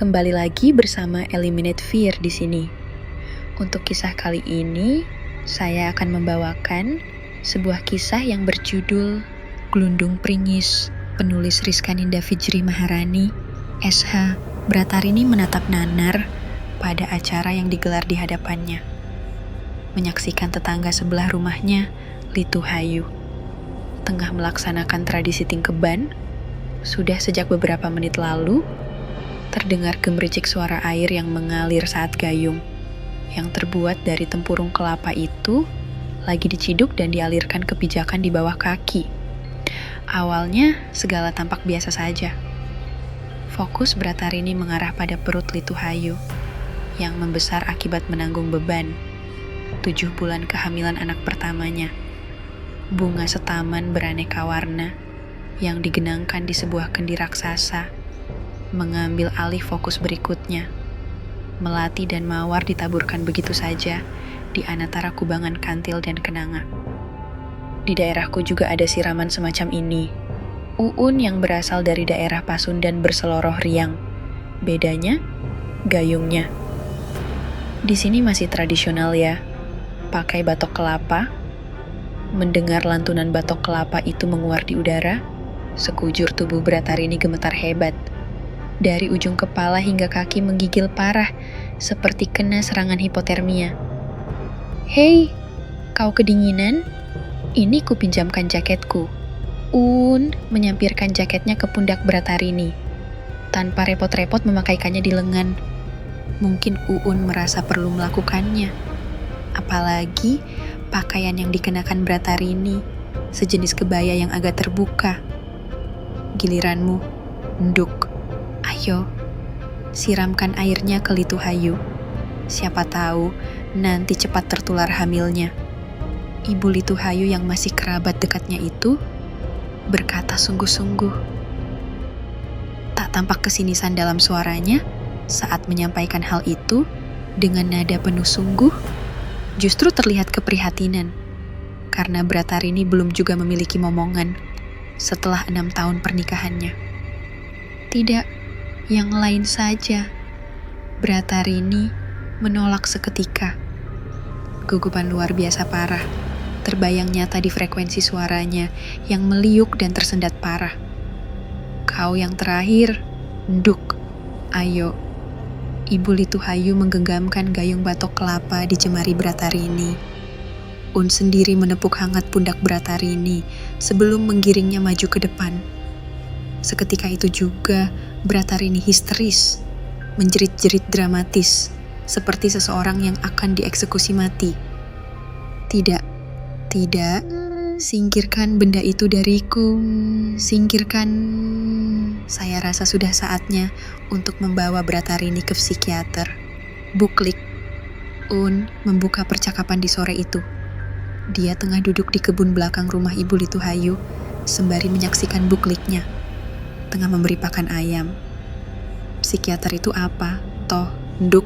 Kembali lagi bersama Eliminate Fear di sini. Untuk kisah kali ini, saya akan membawakan sebuah kisah yang berjudul Glundung Pringis, penulis Rizkaninda Fijri Maharani, SH. Bratarini menatap nanar pada acara yang digelar di hadapannya. Menyaksikan tetangga sebelah rumahnya, Litu Hayu, tengah melaksanakan tradisi tingkeban. Sudah sejak beberapa menit lalu, terdengar gemericik suara air yang mengalir saat gayung, yang terbuat dari tempurung kelapa itu, lagi diciduk dan dialirkan ke pijakan di bawah kaki. Awalnya, segala tampak biasa saja. Fokus Bratarini mengarah pada perut Litu Hayu, yang membesar akibat menanggung beban 7 bulan kehamilan anak pertamanya. Bunga setaman beraneka warna, yang digenangkan di sebuah kendi raksasa, mengambil alih fokus berikutnya. Melati dan mawar ditaburkan begitu saja di antara kubangan kantil dan kenanga. Di daerahku juga ada siraman semacam ini. Uun yang berasal dari daerah Pasundan berseloroh riang. Bedanya, gayungnya. Di sini masih tradisional ya, pakai batok kelapa. Mendengar lantunan batok kelapa itu menguar di udara, sekujur tubuh Bratarini gemetar hebat. Dari ujung kepala hingga kaki menggigil parah, seperti kena serangan hipotermia. "Hei, kau kedinginan? Ini kupinjamkan jaketku." Uun menyampirkan jaketnya ke pundak Bratarini, tanpa repot-repot memakaikannya di lengan. Mungkin Uun merasa perlu melakukannya. Apalagi pakaian yang dikenakan Bratarini, sejenis kebaya yang agak terbuka. "Giliranmu, nduk. Ayo, siramkan airnya ke Litu Hayu. Siapa tahu nanti cepat tertular hamilnya." Ibu Litu Hayu yang masih kerabat dekatnya itu berkata sungguh-sungguh. Tak tampak kesinisan dalam suaranya saat menyampaikan hal itu dengan nada penuh sungguh. Justru terlihat keprihatinan, karena Bratarini belum juga memiliki momongan setelah 6 tahun pernikahannya. Tidak, yang lain saja. Bratarini menolak seketika. Gugupan luar biasa parah terbayang nyata di frekuensi suaranya yang meliuk dan tersendat parah. "Kau yang terakhir, nduk. Ayo." Ibu Litu Hayu menggenggamkan gayung batok kelapa di jemari Bratarini. Un sendiri menepuk hangat pundak Bratarini sebelum menggiringnya maju ke depan. Seketika itu juga Bratarini histeris, menjerit-jerit dramatis, seperti seseorang yang akan dieksekusi mati. Tidak, singkirkan benda itu dariku, singkirkan." Saya rasa sudah saatnya untuk membawa Bratarini ke psikiater. Buklik. Un membuka percakapan di sore itu. Dia tengah duduk di kebun belakang rumah Ibu Litu Hayu, sembari menyaksikan bukliknya. Tengah memberi pakan ayam. Psikiater itu apa? Toh, nduk.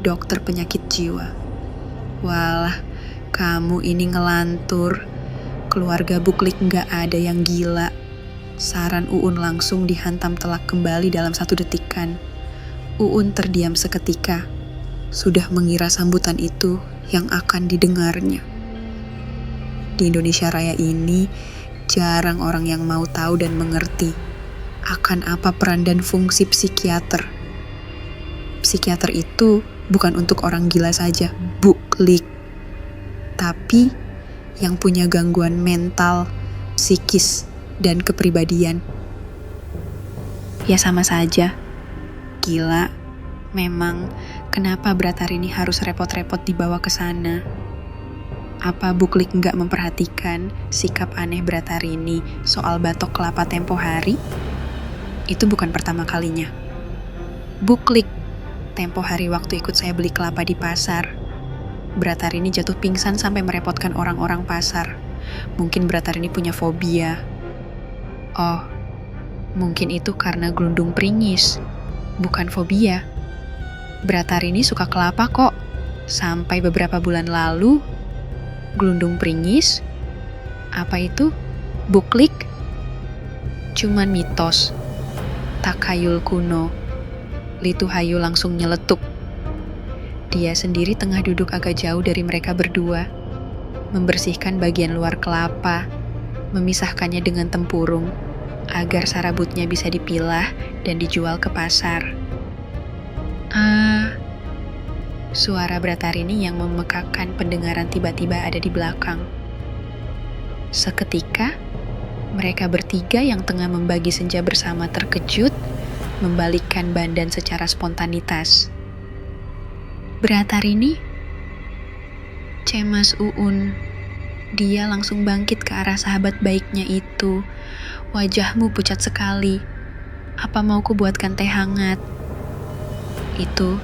Dokter penyakit jiwa. Walah, kamu ini ngelantur. Keluarga Buklik nggak ada yang gila. Saran Uun langsung dihantam telak kembali dalam 1 detikan. Uun terdiam seketika, sudah mengira sambutan itu yang akan didengarnya. Di Indonesia Raya ini, jarang orang yang mau tahu dan mengerti akan apa peran dan fungsi psikiater. Psikiater itu bukan untuk orang gila saja, Buklik. Tapi yang punya gangguan mental, psikis, dan kepribadian. Ya sama saja. Gila. Memang, kenapa Bratarini harus repot-repot dibawa ke sana? Apa Buklik nggak memperhatikan sikap aneh Bratarini soal batok kelapa tempo hari? Itu bukan pertama kalinya. Buklik, tempo hari waktu ikut saya beli kelapa di pasar. Bratarini jatuh pingsan sampai merepotkan orang-orang pasar. Mungkin Bratarini punya fobia. Oh, mungkin itu karena glundung pringis, bukan fobia. Bratarini suka kelapa kok. Sampai beberapa bulan lalu, glundung pringis, apa itu? Buklik? Cuman mitos, takayul kuno. Lituhayu langsung nyeletuk. Dia sendiri tengah duduk agak jauh dari mereka berdua, membersihkan bagian luar kelapa, memisahkannya dengan tempurung, agar sarabutnya bisa dipilah dan dijual ke pasar. Suara Bratarini yang memekakan pendengaran tiba-tiba ada di belakang. Seketika, mereka bertiga yang tengah membagi senja bersama terkejut, membalikkan badan secara spontanitas. Bratarini? Cemas Uun. Dia langsung bangkit ke arah sahabat baiknya itu. Wajahmu pucat sekali. Apa mau ku buatkan teh hangat? Itu,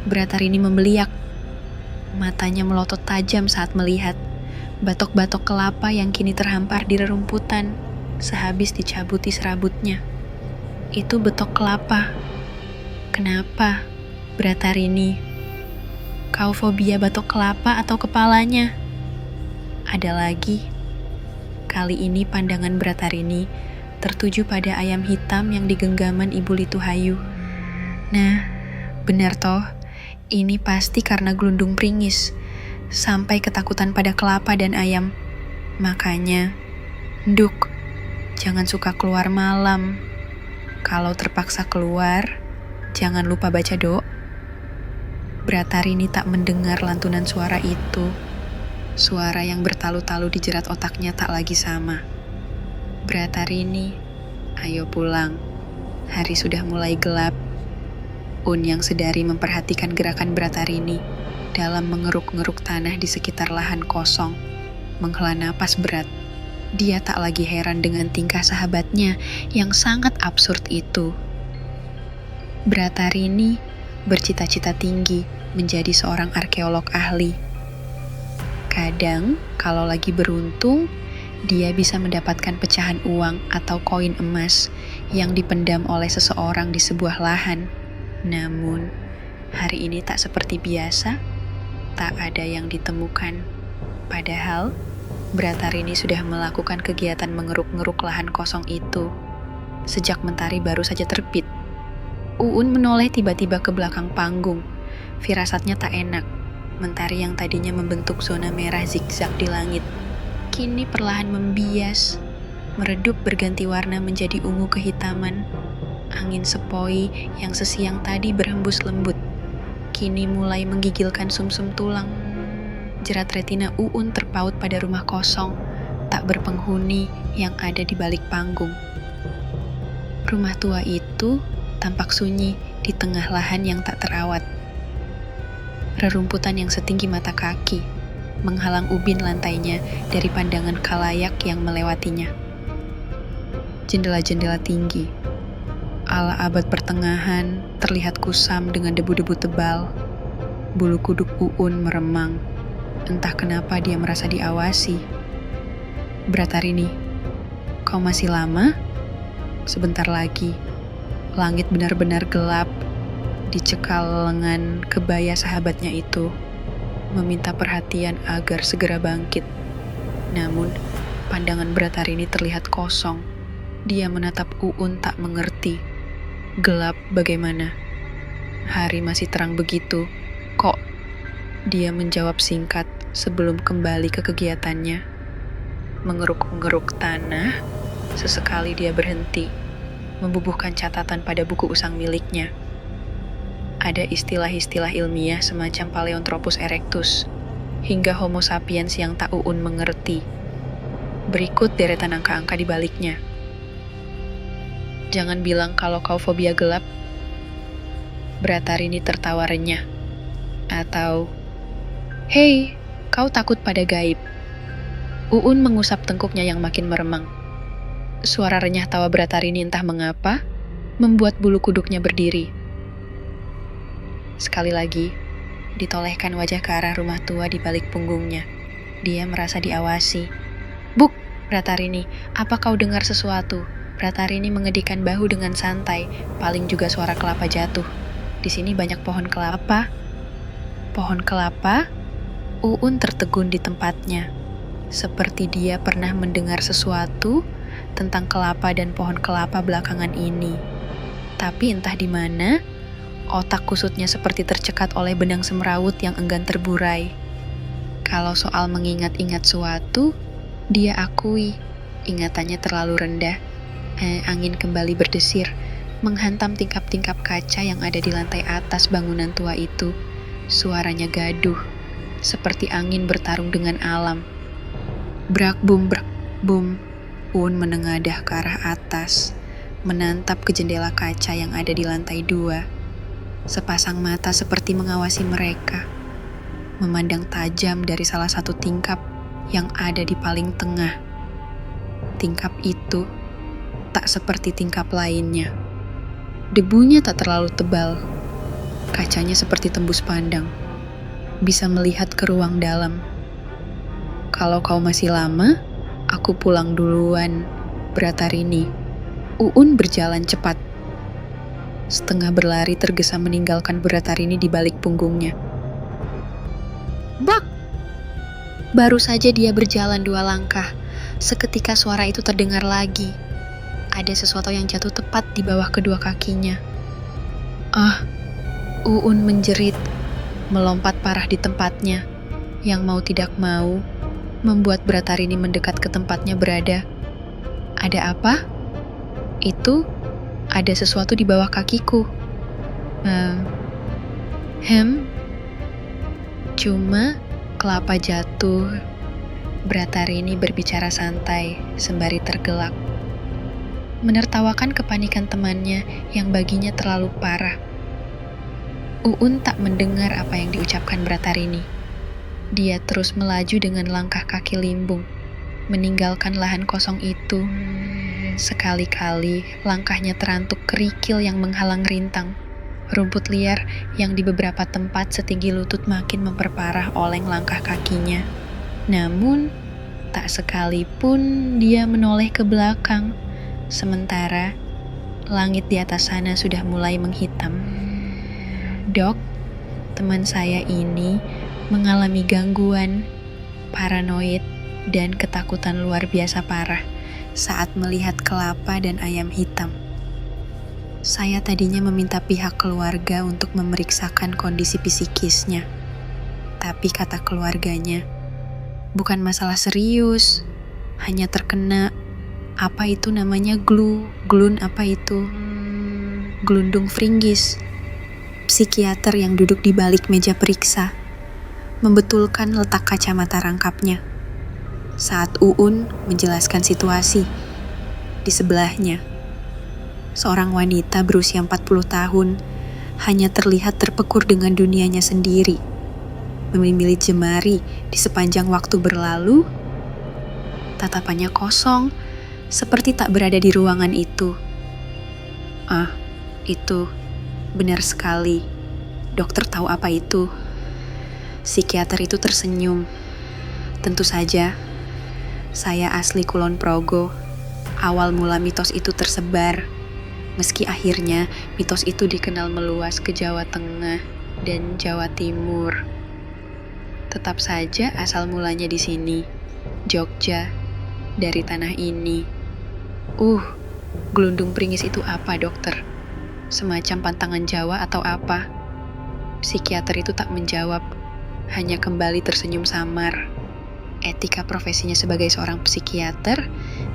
Bratarini membeliak. Matanya melotot tajam saat melihat batok-batok kelapa yang kini terhampar di rerumputan sehabis dicabuti serabutnya. Itu betok kelapa. Kenapa, Bratarini? Kau fobia batok kelapa atau kepalanya? Ada lagi. Kali ini pandangan Bratarini tertuju pada ayam hitam yang digenggaman Ibu Lituhayu. Nah, benar toh, ini pasti karena gelundung pringis, sampai ketakutan pada kelapa dan ayam. Makanya, Nduk, jangan suka keluar malam. Kalau terpaksa keluar, jangan lupa baca doa. Bratarini tak mendengar lantunan suara itu. Suara yang bertalu-talu di jerat otaknya tak lagi sama. Bratarini, ayo pulang. Hari sudah mulai gelap. Un yang sedari memperhatikan gerakan Bratarini dalam mengeruk-ngeruk tanah di sekitar lahan kosong, menghela napas berat. Dia tak lagi heran dengan tingkah sahabatnya yang sangat absurd itu. Bratarini bercita-cita tinggi menjadi seorang arkeolog ahli. Kadang, kalau lagi beruntung, dia bisa mendapatkan pecahan uang atau koin emas yang dipendam oleh seseorang di sebuah lahan. Namun, hari ini tak seperti biasa, tak ada yang ditemukan. Padahal, Bratarini sudah melakukan kegiatan mengeruk-ngeruk lahan kosong itu sejak mentari baru saja terbit. Uun menoleh tiba-tiba ke belakang panggung. Firasatnya tak enak. Mentari yang tadinya membentuk zona merah zigzag di langit, kini perlahan membias, meredup berganti warna menjadi ungu kehitaman. Angin sepoi yang sesiang tadi berhembus lembut, kini mulai menggigilkan sumsum tulang. Jerat retina Uun terpaut pada rumah kosong, tak berpenghuni yang ada di balik panggung. Rumah tua itu tampak sunyi di tengah lahan yang tak terawat. Rerumputan yang setinggi mata kaki menghalang ubin lantainya dari pandangan khalayak yang melewatinya. Jendela-jendela tinggi ala abad pertengahan terlihat kusam dengan debu-debu tebal. Bulu kuduk Uun meremang. Entah kenapa dia merasa diawasi. Bratarini, kau masih lama? Sebentar lagi. Langit benar-benar gelap. Dicekal lengan kebaya sahabatnya itu, meminta perhatian agar segera bangkit. Namun, pandangan Bratarini terlihat kosong. Dia menatap Uun tak mengerti. Gelap bagaimana? Hari masih terang begitu. Kok? Dia menjawab singkat sebelum kembali ke kegiatannya. Mengeruk-ngeruk tanah, sesekali dia berhenti, membubuhkan catatan pada buku usang miliknya. Ada istilah-istilah ilmiah semacam Paleanthropus erectus, hingga Homo sapiens yang tak Uun mengerti. Berikut deretan angka-angka di baliknya. Jangan bilang kalau kau fobia gelap. Bratarini tertawa renyah. Atau, hei, kau takut pada gaib. Uun mengusap tengkuknya yang makin meremang. Suara renyah tawa Bratarini entah mengapa, membuat bulu kuduknya berdiri. Sekali lagi, ditolehkan wajah ke arah rumah tua di balik punggungnya. Dia merasa diawasi. Buk, Bratarini, apa kau dengar sesuatu? Bratarini mengedikan bahu dengan santai, paling juga suara kelapa jatuh. Di sini banyak pohon kelapa. Pohon kelapa? Uun tertegun di tempatnya. Seperti dia pernah mendengar sesuatu tentang kelapa dan pohon kelapa belakangan ini. Tapi entah di mana, Otak kusutnya seperti tercekat oleh benang semrawut yang enggan terburai. Kalau soal mengingat-ingat suatu, dia akui ingatannya terlalu rendah. Angin kembali berdesir, menghantam tingkap-tingkap kaca yang ada di lantai atas bangunan tua itu. Suaranya gaduh, seperti angin bertarung dengan alam. Brak bum. Un menengadah ke arah atas, menatap ke jendela kaca yang ada di lantai 2. Sepasang mata seperti mengawasi mereka, memandang tajam dari salah satu tingkap yang ada di paling tengah. Tingkap itu tak seperti tingkap lainnya. Debunya tak terlalu tebal, kacanya seperti tembus pandang, bisa melihat ke ruang dalam. Kalau kau masih lama, aku pulang duluan, Bratarini. Uun berjalan cepat. Setengah berlari tergesa meninggalkan Bratarini di balik punggungnya. Bak! Baru saja dia berjalan 2 langkah, seketika suara itu terdengar lagi. Ada sesuatu yang jatuh tepat di bawah kedua kakinya. Ah! Uun menjerit, melompat parah di tempatnya, yang mau tidak mau membuat Bratarini mendekat ke tempatnya berada. Ada apa? Itu ada sesuatu di bawah kakiku. Cuma kelapa jatuh. Bratarini berbicara santai sembari tergelak, menertawakan kepanikan temannya yang baginya terlalu parah. Uun tak mendengar apa yang diucapkan Bratarini. Dia terus melaju dengan langkah kaki limbung, meninggalkan lahan kosong itu. Sekali-kali langkahnya terantuk kerikil yang menghalang rintang. Rumput liar yang di beberapa tempat setinggi lutut makin memperparah oleng langkah kakinya. Namun, tak sekalipun dia menoleh ke belakang. Sementara, langit di atas sana sudah mulai menghitam. Dok, teman saya ini mengalami gangguan, paranoid, dan ketakutan luar biasa parah saat melihat kelapa dan ayam hitam. Saya tadinya meminta pihak keluarga untuk memeriksakan kondisi psikisnya. Tapi kata keluarganya, bukan masalah serius, hanya terkena, apa itu namanya gelundung fringis. Psikiater yang duduk di balik meja periksa membetulkan letak kacamata rangkapnya. Saat Uun menjelaskan situasi, di sebelahnya, seorang wanita berusia 40 tahun hanya terlihat terpekur dengan dunianya sendiri, memilih jemari di sepanjang waktu berlalu. Tatapannya kosong, seperti tak berada di ruangan itu. Itu benar sekali. Dokter tahu apa itu. Psikiater itu tersenyum. Tentu saja, saya asli Kulon Progo. Awal mula mitos itu tersebar. Meski akhirnya mitos itu dikenal meluas ke Jawa Tengah dan Jawa Timur. Tetap saja asal mulanya di sini, Jogja, dari tanah ini. Gelundung pringis itu apa, dokter? Semacam pantangan Jawa atau apa? Psikiater itu tak menjawab, hanya kembali tersenyum samar. Etika profesinya sebagai seorang psikiater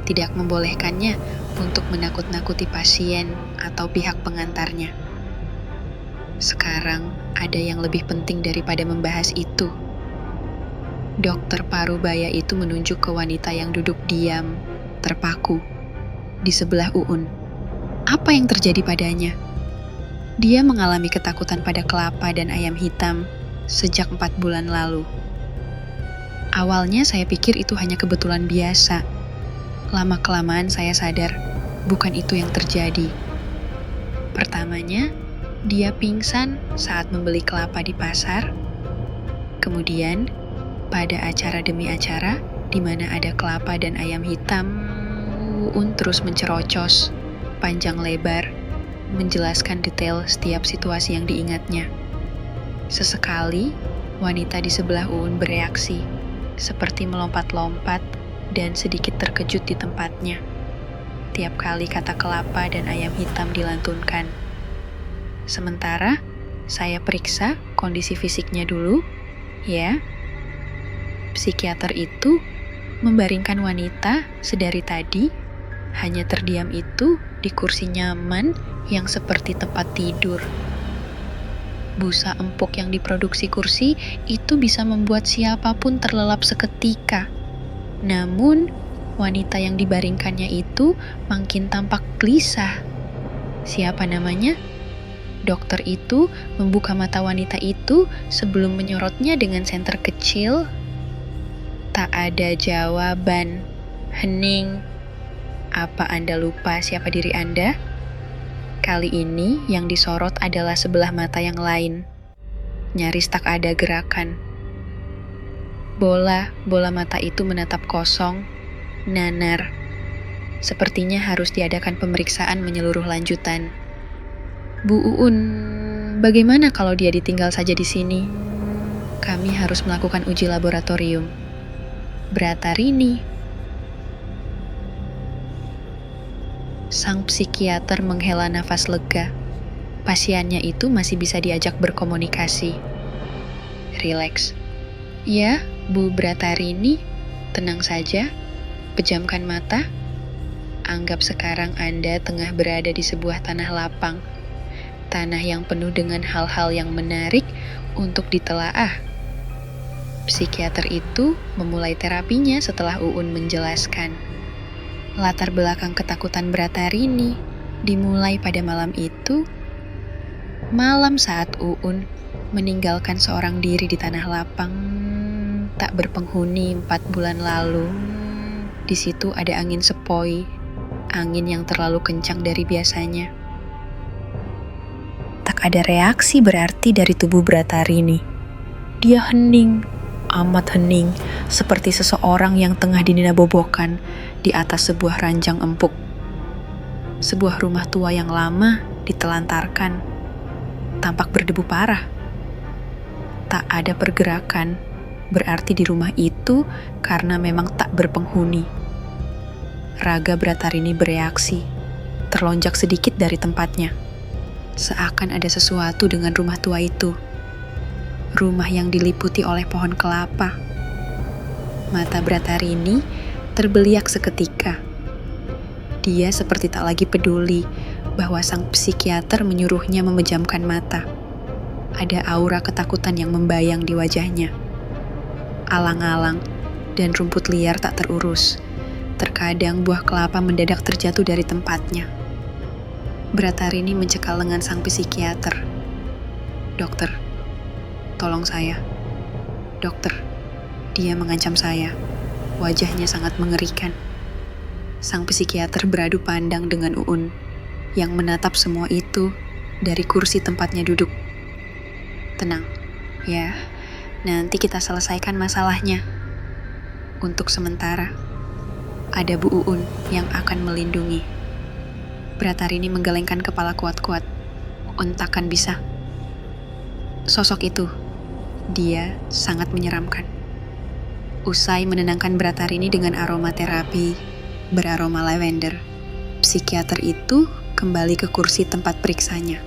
tidak membolehkannya untuk menakut-nakuti pasien atau pihak pengantarnya. Sekarang ada yang lebih penting daripada membahas itu. Dokter Parubaya itu menunjuk ke wanita yang duduk diam, terpaku, di sebelah Uun. Apa yang terjadi padanya? Dia mengalami ketakutan pada kelapa dan ayam hitam sejak 4 bulan lalu. Awalnya saya pikir itu hanya kebetulan biasa. Lama-kelamaan saya sadar, bukan itu yang terjadi. Pertamanya, dia pingsan saat membeli kelapa di pasar. Kemudian, pada acara demi acara, di mana ada kelapa dan ayam hitam, Uun terus mencerocos, panjang lebar, menjelaskan detail setiap situasi yang diingatnya. Sesekali, wanita di sebelah Uun bereaksi, seperti melompat-lompat dan sedikit terkejut di tempatnya. Tiap kali kata kelapa dan ayam hitam dilantunkan. Sementara saya periksa kondisi fisiknya dulu, ya. Psikiater itu membaringkan wanita sedari tadi, hanya terdiam itu di kursi nyaman yang seperti tempat tidur. Busa empuk yang diproduksi kursi itu bisa membuat siapapun terlelap seketika. Namun, wanita yang dibaringkannya itu makin tampak gelisah. Siapa namanya? Dokter itu membuka mata wanita itu sebelum menyorotnya dengan senter kecil. Tak ada jawaban. Hening. Apa Anda lupa siapa diri Anda? Kali ini yang disorot adalah sebelah mata yang lain. Nyaris tak ada gerakan. Bola mata itu menatap kosong, nanar. Sepertinya harus diadakan pemeriksaan menyeluruh lanjutan. Bu Uun, bagaimana kalau dia ditinggal saja di sini? Kami harus melakukan uji laboratorium. Bratarini. Sang psikiater menghela nafas lega. Pasiennya itu masih bisa diajak berkomunikasi. Rileks. Ya, Bu Bratarini, tenang saja. Pejamkan mata. Anggap sekarang Anda tengah berada di sebuah tanah lapang. Tanah yang penuh dengan hal-hal yang menarik untuk ditelaah. Psikiater itu memulai terapinya setelah Uun menjelaskan. Latar belakang ketakutan Bratarini dimulai pada malam itu, malam saat Uun meninggalkan seorang diri di tanah lapang tak berpenghuni 4 bulan lalu. Di situ ada angin sepoi, angin yang terlalu kencang dari biasanya. Tak ada reaksi berarti dari tubuh Bratarini. Dia hening, amat hening, seperti seseorang yang tengah dininabobokan di atas sebuah ranjang empuk. Sebuah rumah tua yang lama ditelantarkan, tampak berdebu parah. Tak ada pergerakan, berarti di rumah itu karena memang tak berpenghuni. Raga Bratarini bereaksi, terlonjak sedikit dari tempatnya. Seakan ada sesuatu dengan rumah tua itu. Rumah yang diliputi oleh pohon kelapa. Mata Bratarini terbeliak seketika. Dia seperti tak lagi peduli bahwa sang psikiater menyuruhnya memejamkan mata. Ada aura ketakutan yang membayang di wajahnya. Alang-alang dan rumput liar tak terurus. Terkadang buah kelapa mendadak terjatuh dari tempatnya. Bratarini mencekal lengan sang psikiater. Dokter, tolong saya. Dokter, dia mengancam saya. Wajahnya sangat mengerikan. Sang psikiater beradu pandang dengan Uun, yang menatap semua itu dari kursi tempatnya duduk. Tenang, ya, nanti kita selesaikan masalahnya. Untuk sementara, ada Bu Uun yang akan melindungi. Bratarini menggelengkan kepala kuat-kuat. Uun takkan bisa. Sosok itu, dia sangat menyeramkan. Usai menenangkan Bratarini dengan aromaterapi beraroma lavender, psikiater itu kembali ke kursi tempat periksanya.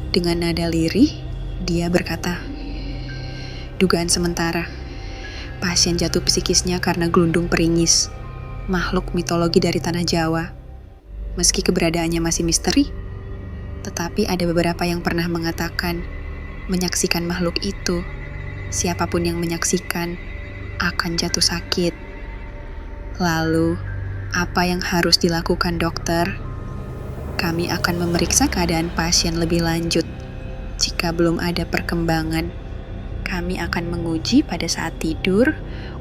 Dengan nada lirih, dia berkata, dugaan sementara, pasien jatuh psikisnya karena gelundung peringis, makhluk mitologi dari tanah Jawa. Meski keberadaannya masih misteri, tetapi ada beberapa yang pernah mengatakan menyaksikan makhluk itu. Siapapun yang menyaksikan akan jatuh sakit. Lalu, apa yang harus dilakukan dokter? Kami akan memeriksa keadaan pasien lebih lanjut. Jika belum ada perkembangan, kami akan menguji pada saat tidur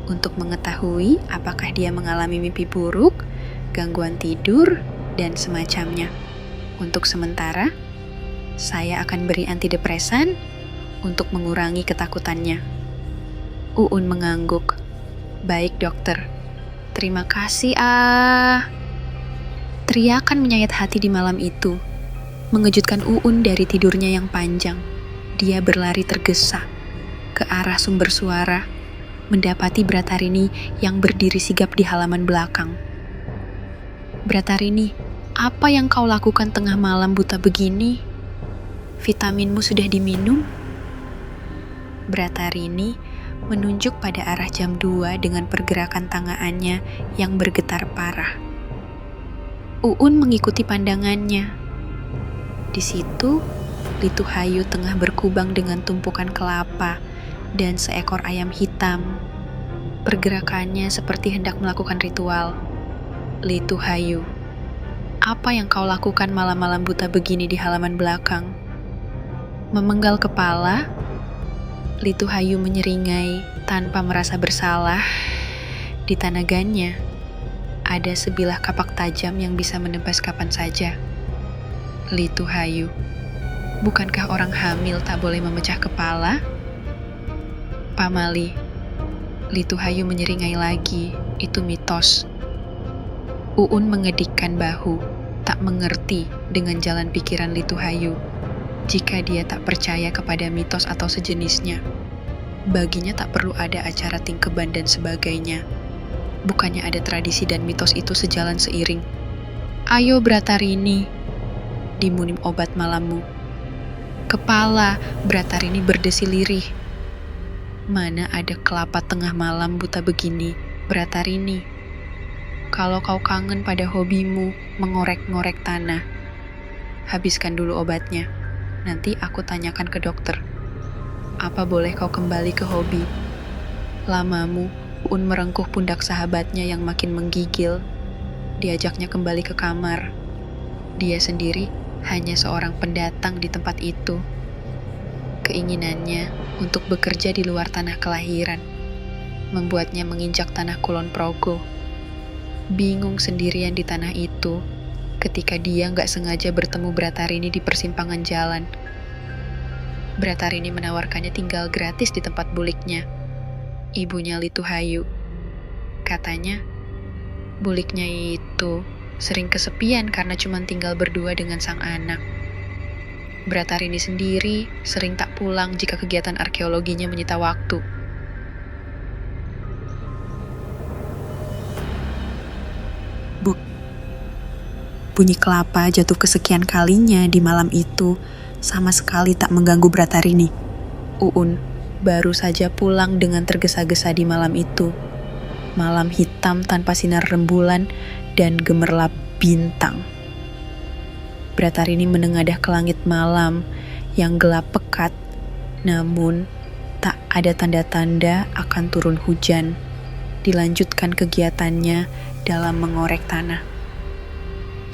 untuk mengetahui apakah dia mengalami mimpi buruk, gangguan tidur, dan semacamnya. Untuk sementara, saya akan beri antidepresan untuk mengurangi ketakutannya. Uun mengangguk. Baik dokter, terima kasih Teriakan menyayat hati di malam itu, mengejutkan Uun dari tidurnya yang panjang. Dia berlari tergesa ke arah sumber suara, mendapati Bratarini yang berdiri sigap di halaman belakang. Bratarini, apa yang kau lakukan tengah malam buta begini? Vitaminmu sudah diminum? Bratarini menunjuk pada arah jam 2 dengan pergerakan tangannya yang bergetar parah. Uun mengikuti pandangannya. Di situ, Lituhayu tengah berkubang dengan tumpukan kelapa dan seekor ayam hitam. Pergerakannya seperti hendak melakukan ritual. Lituhayu, apa yang kau lakukan malam-malam buta begini di halaman belakang? Memenggal kepala, Lituhayu menyeringai tanpa merasa bersalah. Di tanagannya, ada sebilah kapak tajam yang bisa menebas kapan saja. Lituhayu, bukankah orang hamil tak boleh memecah kepala? Pamali, Lituhayu menyeringai lagi, itu mitos. Uun mengedikkan bahu, tak mengerti dengan jalan pikiran Lituhayu. Jika dia tak percaya kepada mitos atau sejenisnya, baginya tak perlu ada acara tingkeban dan sebagainya. Bukannya ada tradisi dan mitos itu sejalan seiring. Ayo Bratarini, dimunim obat malammu. Kepala, Bratarini berdesi lirih. Mana ada kelapa tengah malam buta begini, Bratarini. Kalau kau kangen pada hobimu mengorek-ngorek tanah, habiskan dulu obatnya. Nanti aku tanyakan ke dokter. Apa boleh kau kembali ke hobi? Lamamu, Uun merengkuh pundak sahabatnya yang makin menggigil. Diajaknya kembali ke kamar. Dia sendiri hanya seorang pendatang di tempat itu. Keinginannya untuk bekerja di luar tanah kelahiran membuatnya menginjak tanah Kulon Progo. Bingung sendirian di tanah itu ketika dia nggak sengaja bertemu Bratarini di persimpangan jalan. Bratarini menawarkannya tinggal gratis di tempat buliknya, ibunya Lituhayu. Katanya, buliknya itu sering kesepian karena cuma tinggal berdua dengan sang anak. Bratarini sendiri sering tak pulang jika kegiatan arkeologinya menyita waktu. Bunyi kelapa jatuh kesekian kalinya di malam itu sama sekali tak mengganggu Bratarini. Uun baru saja pulang dengan tergesa-gesa di malam itu. Malam hitam tanpa sinar rembulan dan gemerlap bintang. Bratarini menengadah ke langit malam yang gelap pekat, namun tak ada tanda-tanda akan turun hujan. Dilanjutkan kegiatannya dalam mengorek tanah.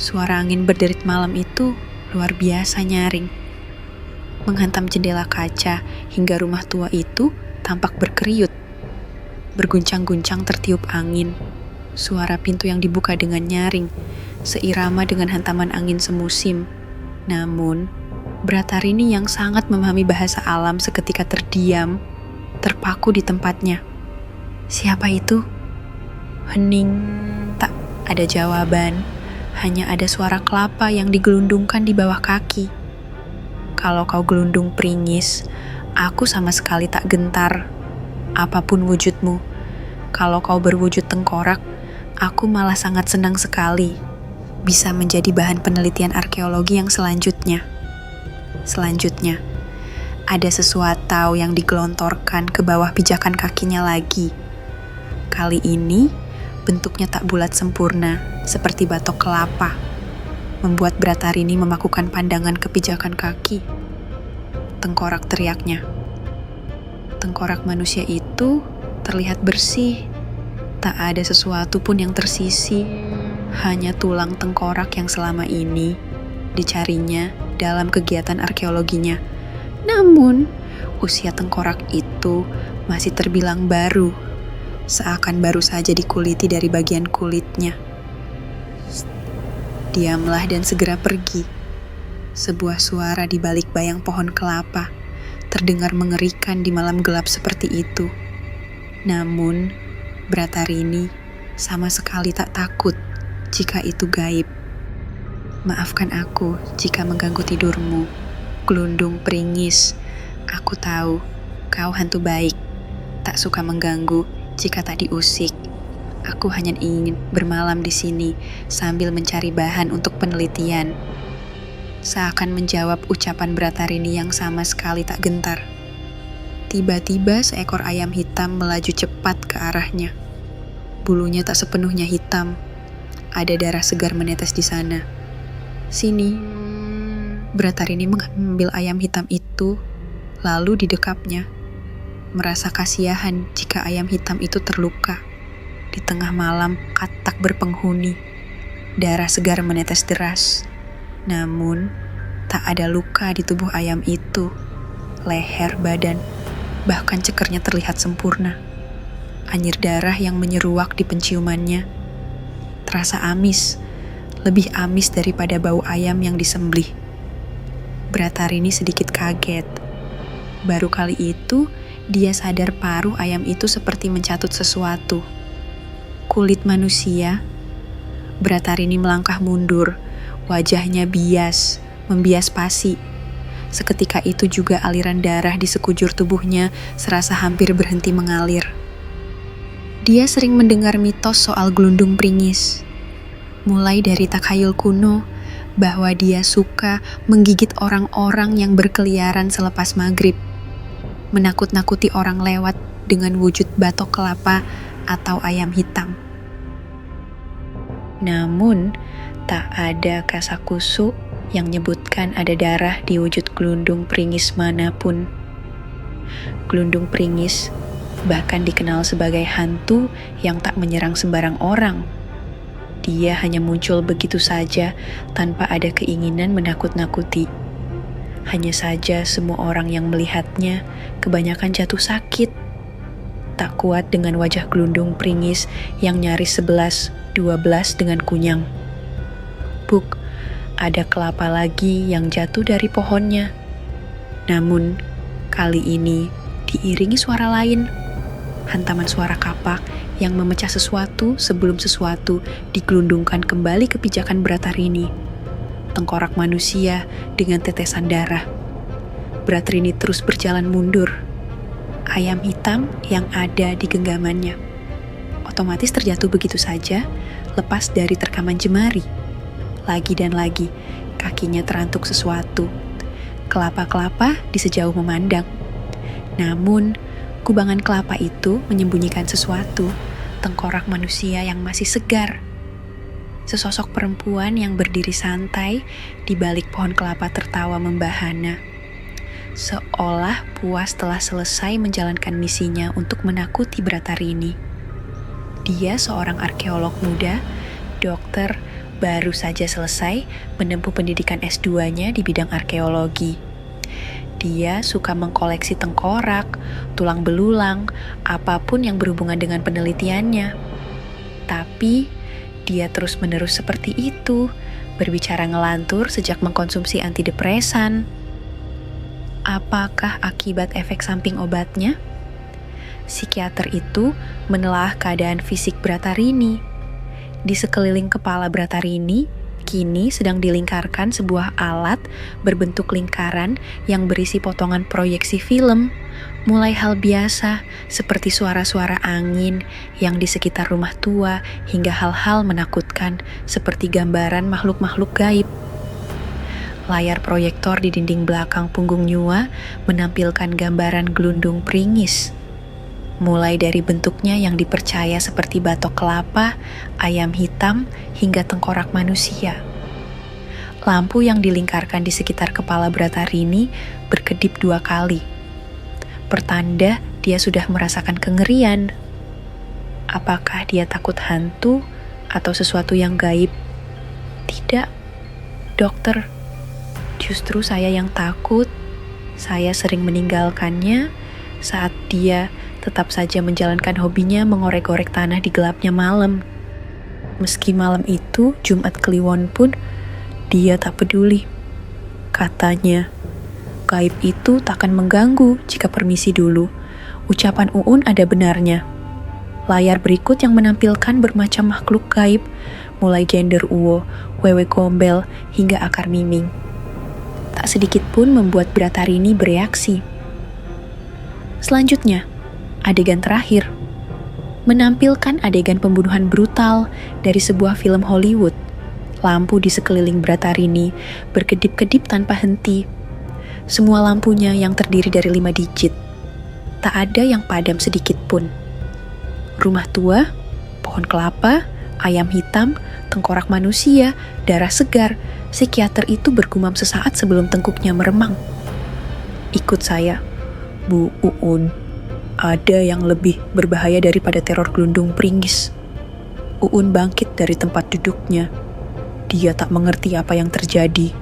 Suara angin berderit malam itu luar biasa nyaring. Menghantam jendela kaca hingga rumah tua itu tampak berkeriut. Berguncang-guncang tertiup angin. Suara pintu yang dibuka dengan nyaring, seirama dengan hantaman angin semusim. Namun, Bratarini yang sangat memahami bahasa alam seketika terdiam, terpaku di tempatnya. Siapa itu? Hening, tak ada jawaban. Hanya ada suara kelapa yang digelundungkan di bawah kaki. Kalau kau gelundung pringis, aku sama sekali tak gentar. Apapun wujudmu, kalau kau berwujud tengkorak, aku malah sangat senang sekali. Bisa menjadi bahan penelitian arkeologi yang selanjutnya. Selanjutnya, ada sesuatu yang digelontorkan ke bawah pijakan kakinya lagi. Kali ini, bentuknya tak bulat sempurna, seperti batok kelapa, membuat Bratarini memakukan pandangan ke pijakan kaki. Tengkorak, teriaknya. Tengkorak manusia itu terlihat bersih, tak ada sesuatu pun yang tersisi, hanya tulang tengkorak yang selama ini dicarinya dalam kegiatan arkeologinya. Namun, usia tengkorak itu masih terbilang baru, seakan baru saja dikuliti dari bagian kulitnya. Diamlah dan segera pergi. Sebuah suara di balik bayang pohon kelapa terdengar mengerikan di malam gelap seperti itu. Namun, Bratarini sama sekali tak takut jika itu gaib. Maafkan aku jika mengganggu tidurmu, gelundung pringis. Aku tahu kau hantu baik, tak suka mengganggu jika tak diusik. Aku hanya ingin bermalam di sini sambil mencari bahan untuk penelitian. seakan menjawab ucapan Bratarini yang sama sekali tak gentar. Tiba-tiba seekor ayam hitam melaju cepat ke arahnya. Bulunya tak sepenuhnya hitam. Ada darah segar menetes di sana. Sini. Bratarini mengambil ayam hitam itu, lalu didekapnya. Merasa kasihan jika ayam hitam itu terluka. Di tengah malam, katak berpenghuni. Darah segar menetes deras. Namun, tak ada luka di tubuh ayam itu. Leher, badan, bahkan cekernya terlihat sempurna. Anyir darah yang menyeruak di penciumannya. Terasa amis, lebih amis daripada bau ayam yang disembelih. Bratarini sedikit kaget. Baru kali itu, dia sadar paruh ayam itu seperti mencatut sesuatu. Kulit manusia. Bratarini melangkah mundur, wajahnya bias, membias pasi. Seketika itu juga aliran darah di sekujur tubuhnya serasa hampir berhenti mengalir. Dia sering mendengar mitos soal gelundung pringis. Mulai dari takhayul kuno, bahwa dia suka menggigit orang-orang yang berkeliaran selepas maghrib. Menakut-nakuti orang lewat dengan wujud batok kelapa atau ayam hitam. Namun, tak ada kasakusuk yang menyebutkan ada darah di wujud gelundung pringis manapun. Gelundung pringis bahkan dikenal sebagai hantu yang tak menyerang sembarang orang. Dia hanya muncul begitu saja tanpa ada keinginan menakut-nakuti. Hanya saja semua orang yang melihatnya kebanyakan jatuh sakit. Tak kuat dengan wajah gelundung pringis yang nyaris 11-12 dengan kunyang. Buk, ada kelapa lagi yang jatuh dari pohonnya. Namun, kali ini diiringi suara lain. Hantaman suara kapak yang memecah sesuatu sebelum sesuatu digelundungkan kembali ke pijakan Bratarini. Tengkorak manusia dengan tetesan darah. Bratarini terus berjalan mundur. Ayam hitam yang ada di genggamannya otomatis terjatuh begitu saja, lepas dari terkaman jemari. Lagi dan lagi, kakinya terantuk sesuatu. Kelapa-kelapa di sejauh memandang. Namun, kubangan kelapa itu menyembunyikan sesuatu, tengkorak manusia yang masih segar. Sesosok perempuan yang berdiri santai di balik pohon kelapa tertawa membahana. Seolah puas telah selesai menjalankan misinya untuk menakuti Bratarini. Dia seorang arkeolog muda, dokter, baru saja selesai menempuh pendidikan S2-nya di bidang arkeologi. Dia suka mengkoleksi tengkorak, tulang belulang, apapun yang berhubungan dengan penelitiannya. Tapi, dia terus-menerus seperti itu, berbicara ngelantur sejak mengkonsumsi antidepresan. Apakah akibat efek samping obatnya? Psikiater itu menelaah keadaan fisik Bratarini. Di sekeliling kepala Bratarini, kini sedang dilingkarkan sebuah alat berbentuk lingkaran yang berisi potongan proyeksi film, mulai hal biasa seperti suara-suara angin yang di sekitar rumah tua hingga hal-hal menakutkan seperti gambaran makhluk-makhluk gaib. Layar proyektor di dinding belakang punggung Nyua menampilkan gambaran gelundung pringis. Mulai dari bentuknya yang dipercaya seperti batok kelapa, ayam hitam, hingga tengkorak manusia. Lampu yang dilingkarkan di sekitar kepala Bratarini berkedip 2 kali. Pertanda dia sudah merasakan kengerian. Apakah dia takut hantu atau sesuatu yang gaib? Tidak, dokter. Justru saya yang takut. Saya sering meninggalkannya saat dia tetap saja menjalankan hobinya mengorek-gorek tanah di gelapnya malam. Meski malam itu Jumat Kliwon pun, dia tak peduli. Katanya, gaib itu takkan mengganggu jika permisi dulu. Ucapan Uun ada benarnya. Layar berikut yang menampilkan bermacam makhluk gaib, mulai genderuwo, wewe gombel, hingga akar miming. Tak sedikit pun membuat Bratarini bereaksi. Selanjutnya, adegan terakhir menampilkan adegan pembunuhan brutal dari sebuah film Hollywood. Lampu di sekeliling Bratarini berkedip-kedip tanpa henti. Semua lampunya yang terdiri dari 5 digit. Tak ada yang padam sedikit pun. Rumah tua, pohon kelapa, ayam hitam, tengkorak manusia, darah segar. Psikiater itu bergumam sesaat sebelum tengkuknya meremang. Ikut saya, Bu Uun. Ada yang lebih berbahaya daripada teror gelundung pringis. Uun bangkit dari tempat duduknya. Dia tak mengerti apa yang terjadi.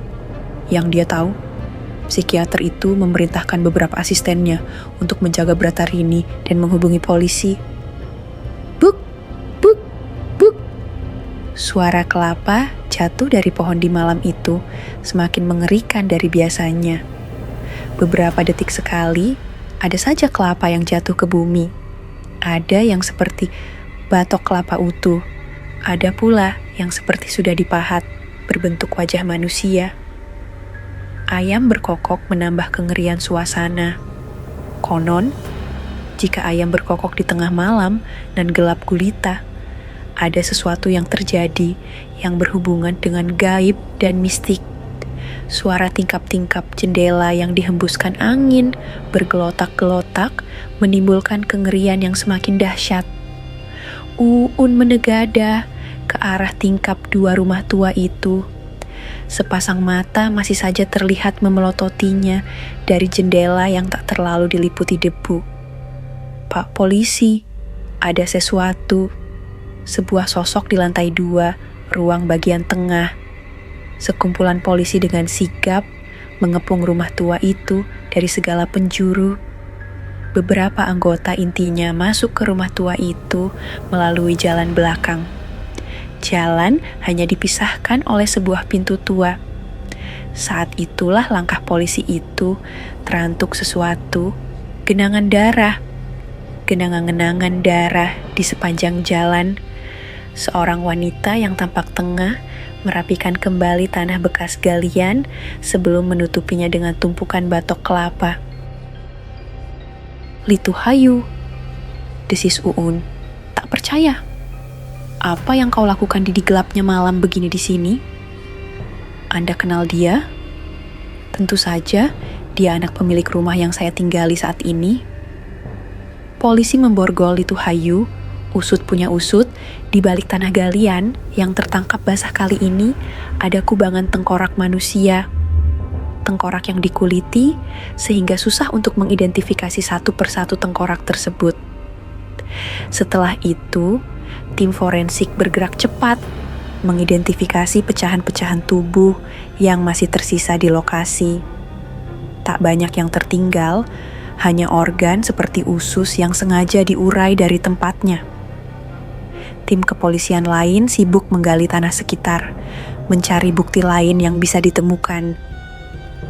Yang dia tahu, psikiater itu memerintahkan beberapa asistennya untuk menjaga Bratarini dan menghubungi polisi. Buk, buk, buk. Suara kelapa jatuh dari pohon di malam itu semakin mengerikan dari biasanya. Beberapa detik sekali, ada saja kelapa yang jatuh ke bumi. Ada yang seperti batok kelapa utuh. Ada pula yang seperti sudah dipahat, berbentuk wajah manusia. Ayam berkokok menambah kengerian suasana. Konon, jika ayam berkokok di tengah malam dan gelap gulita, ada sesuatu yang terjadi yang berhubungan dengan gaib dan mistik. Suara tingkap-tingkap jendela yang dihembuskan angin bergelotak-gelotak menimbulkan kengerian yang semakin dahsyat. Uun menegada ke arah tingkap 2 rumah tua itu. Sepasang mata masih saja terlihat memelototinya dari jendela yang tak terlalu diliputi debu. Pak polisi, ada sesuatu. Sebuah sosok di lantai 2, ruang bagian tengah. Sekumpulan polisi dengan sigap mengepung rumah tua itu dari segala penjuru. Beberapa anggota intinya masuk ke rumah tua itu melalui jalan belakang. Jalan hanya dipisahkan oleh sebuah pintu tua. Saat itulah langkah polisi itu terantuk sesuatu, genangan darah. Genangan-genangan darah di sepanjang jalan. Seorang wanita yang tampak tengah merapikan kembali tanah bekas galian sebelum menutupinya dengan tumpukan batok kelapa. Litu Hayu, desis Uun. Tak percaya. Apa yang kau lakukan di gelapnya malam begini di sini? Anda kenal dia? Tentu saja, dia anak pemilik rumah yang saya tinggali saat ini. Polisi memborgol Litu Hayu, usut punya usut, di balik tanah galian yang tertangkap basah kali ini ada kubangan tengkorak manusia. Tengkorak yang dikuliti sehingga susah untuk mengidentifikasi satu persatu tengkorak tersebut. Setelah itu, tim forensik bergerak cepat mengidentifikasi pecahan-pecahan tubuh yang masih tersisa di lokasi. Tak banyak yang tertinggal, hanya organ seperti usus yang sengaja diurai dari tempatnya. Tim kepolisian lain sibuk menggali tanah sekitar, mencari bukti lain yang bisa ditemukan.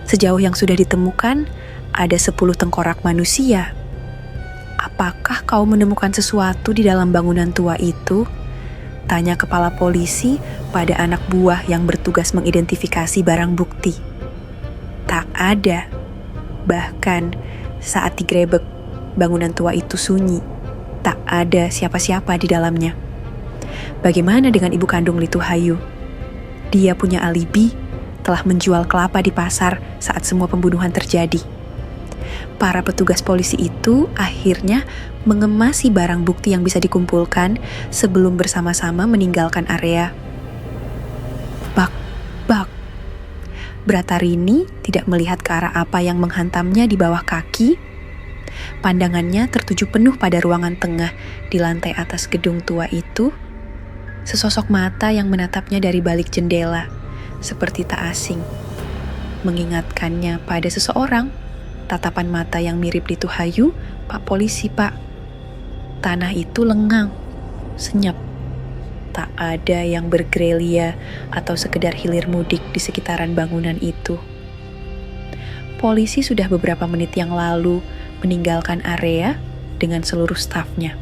Sejauh yang sudah ditemukan, ada 10 tengkorak manusia. Apakah kau menemukan sesuatu di dalam bangunan tua itu? Tanya kepala polisi pada anak buah yang bertugas mengidentifikasi barang bukti. Tak ada. Bahkan saat digerebek, bangunan tua itu sunyi. Tak ada siapa-siapa di dalamnya. Bagaimana dengan ibu kandung Litu Hayu? Dia punya alibi, telah menjual kelapa di pasar saat semua pembunuhan terjadi. Para petugas polisi itu akhirnya mengemasi barang bukti yang bisa dikumpulkan sebelum bersama-sama meninggalkan area. Bak, bak. Bratarini tidak melihat ke arah apa yang menghantamnya di bawah kaki. Pandangannya tertuju penuh pada ruangan tengah di lantai atas gedung tua itu. Sesosok mata yang menatapnya dari balik jendela, seperti tak asing, mengingatkannya pada seseorang. Tatapan mata yang mirip Litu Hayu. Pak polisi, Pak. Tanah itu lengang, senyap. Tak ada yang bergerilya atau sekedar hilir mudik di sekitaran bangunan itu. Polisi sudah beberapa menit yang lalu meninggalkan area dengan seluruh stafnya.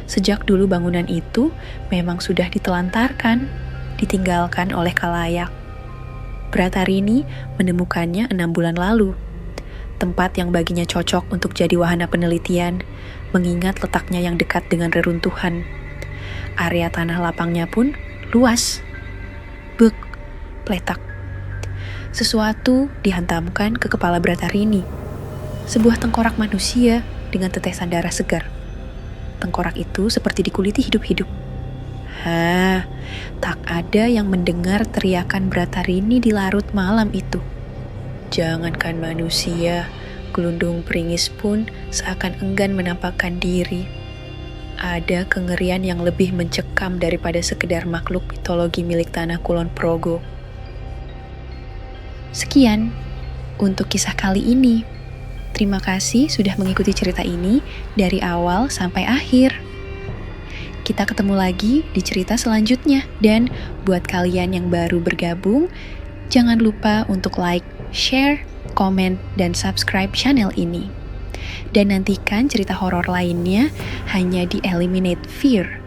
Sejak dulu bangunan itu memang sudah ditelantarkan, ditinggalkan oleh khalayak. Bratarini menemukannya 6 bulan lalu. Tempat yang baginya cocok untuk jadi wahana penelitian, mengingat letaknya yang dekat dengan reruntuhan. Area tanah lapangnya pun luas. pletak. Sesuatu dihantamkan ke kepala Bratarini. Sebuah tengkorak manusia dengan tetesan darah segar. Tengkorak itu seperti dikuliti hidup-hidup. Tak ada yang mendengar teriakan Bratarini di larut malam itu. Jangankan manusia, gelundung pringis pun seakan enggan menampakkan diri. Ada kengerian yang lebih mencekam daripada sekedar makhluk mitologi milik tanah Kulon Progo. Sekian untuk kisah kali ini. Terima kasih sudah mengikuti cerita ini dari awal sampai akhir. Kita ketemu lagi di cerita selanjutnya. Dan buat kalian yang baru bergabung, jangan lupa untuk like, share, komen, dan subscribe channel ini. Dan nantikan cerita horor lainnya hanya di Eliminate Fear.